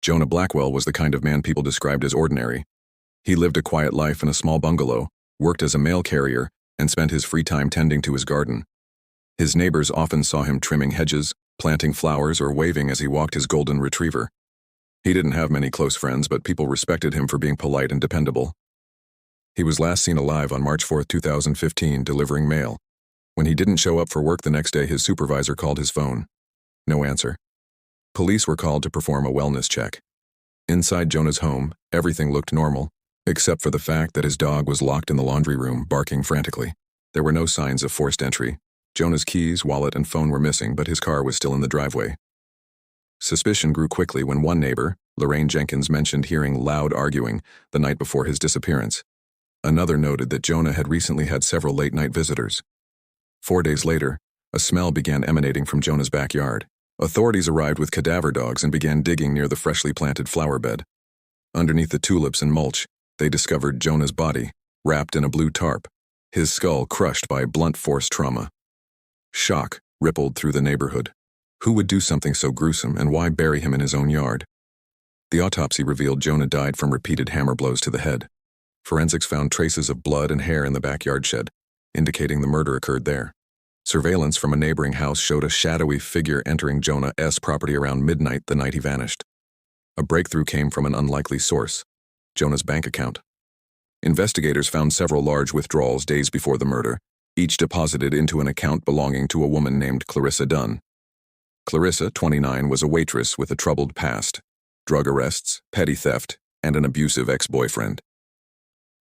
Jonah Blackwell was the kind of man people described as ordinary. He lived a quiet life in a small bungalow, worked as a mail carrier, and spent his free time tending to his garden. His neighbors often saw him trimming hedges, planting flowers, or waving as he walked his golden retriever. He didn't have many close friends, but people respected him for being polite and dependable. He was last seen alive on March 4, 2015, delivering mail. When he didn't show up for work the next day, his supervisor called his phone. No answer. Police were called to perform a wellness check. Inside Jonah's home, everything looked normal, except for the fact that his dog was locked in the laundry room, barking frantically. There were no signs of forced entry. Jonah's keys, wallet, and phone were missing, but his car was still in the driveway. Suspicion grew quickly when one neighbor, Lorraine Jenkins, mentioned hearing loud arguing the night before his disappearance. Another noted that Jonah had recently had several late-night visitors. 4 days later, a smell began emanating from Jonah's backyard. Authorities arrived with cadaver dogs and began digging near the freshly planted flower bed. Underneath the tulips and mulch, they discovered Jonah's body, wrapped in a blue tarp, his skull crushed by blunt force trauma. Shock rippled through the neighborhood. Who would do something so gruesome, and why bury him in his own yard? The autopsy revealed Jonah died from repeated hammer blows to the head. Forensics found traces of blood and hair in the backyard shed, indicating the murder occurred there. Surveillance from a neighboring house showed a shadowy figure entering Jonah's property around midnight the night he vanished. A breakthrough came from an unlikely source: Jonah's bank account. Investigators found several large withdrawals days before the murder, each deposited into an account belonging to a woman named Clarissa Dunn. Clarissa, 29, was a waitress with a troubled past, drug arrests, petty theft, and an abusive ex-boyfriend.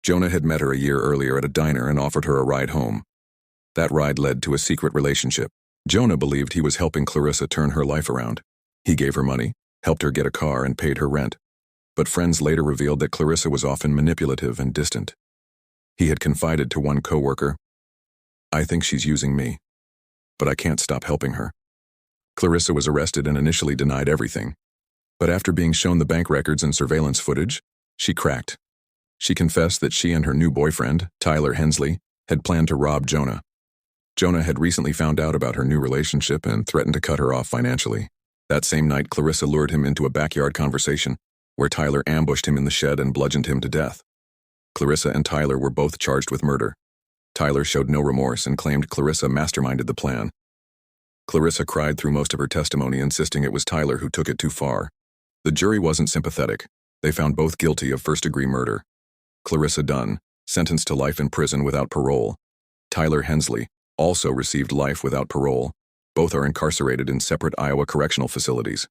Jonah had met her a year earlier at a diner and offered her a ride home. That ride led to a secret relationship. Jonah believed he was helping Clarissa turn her life around. He gave her money, helped her get a car, and paid her rent. But friends later revealed that Clarissa was often manipulative and distant. He had confided to one coworker, "I think she's using me, but I can't stop helping her." Clarissa was arrested and initially denied everything. But after being shown the bank records and surveillance footage, she cracked. She confessed that she and her new boyfriend, Tyler Hensley, had planned to rob Jonah. Jonah had recently found out about her new relationship and threatened to cut her off financially. That same night, Clarissa lured him into a backyard conversation, where Tyler ambushed him in the shed and bludgeoned him to death. Clarissa and Tyler were both charged with murder. Tyler showed no remorse and claimed Clarissa masterminded the plan. Clarissa cried through most of her testimony, insisting it was Tyler who took it too far. The jury wasn't sympathetic. They found both guilty of first-degree murder. Clarissa Dunn, sentenced to life in prison without parole. Tyler Hensley also received life without parole. Both are incarcerated in separate Iowa correctional facilities.